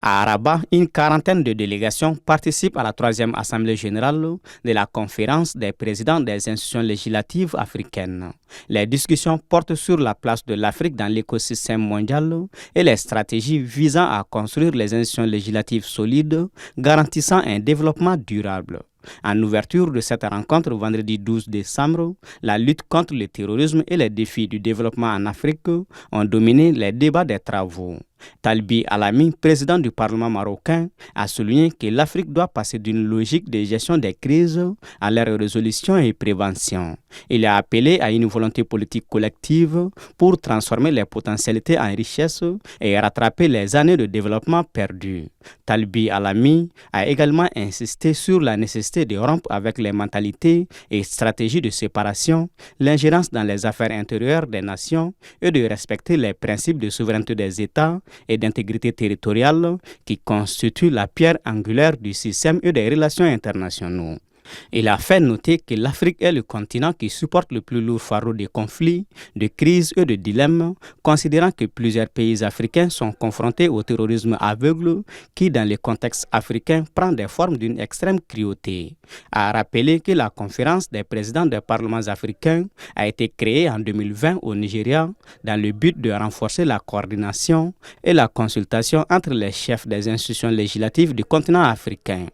À Rabat, une quarantaine de délégations participent à la troisième Assemblée générale de la Conférence des présidents des institutions législatives africaines. Les discussions portent sur la place de l'Afrique dans l'écosystème mondial et les stratégies visant à construire les institutions législatives solides, garantissant un développement durable. En ouverture de cette rencontre vendredi 12 décembre, la lutte contre le terrorisme et les défis du développement en Afrique ont dominé les débats des travaux. Talbi Alami, président du Parlement marocain, a souligné que l'Afrique doit passer d'une logique de gestion des crises à leur résolution et prévention. Il a appelé à une volonté politique collective pour transformer les potentialités en richesses et rattraper les années de développement perdues. Talbi Alami a également insisté sur la nécessité de rompre avec les mentalités et stratégies de séparation, l'ingérence dans les affaires intérieures des nations et de respecter les principes de souveraineté des États et d'intégrité territoriale qui constituent la pierre angulaire du système et des relations internationales. Il a fait noter que l'Afrique est le continent qui supporte le plus lourd fardeau de conflits, de crises et de dilemmes, considérant que plusieurs pays africains sont confrontés au terrorisme aveugle qui, dans le contexte africain, prend des formes d'une extrême cruauté. A rappelé que la conférence des présidents des parlements africains a été créée en 2020 au Nigeria dans le but de renforcer la coordination et la consultation entre les chefs des institutions législatives du continent africain.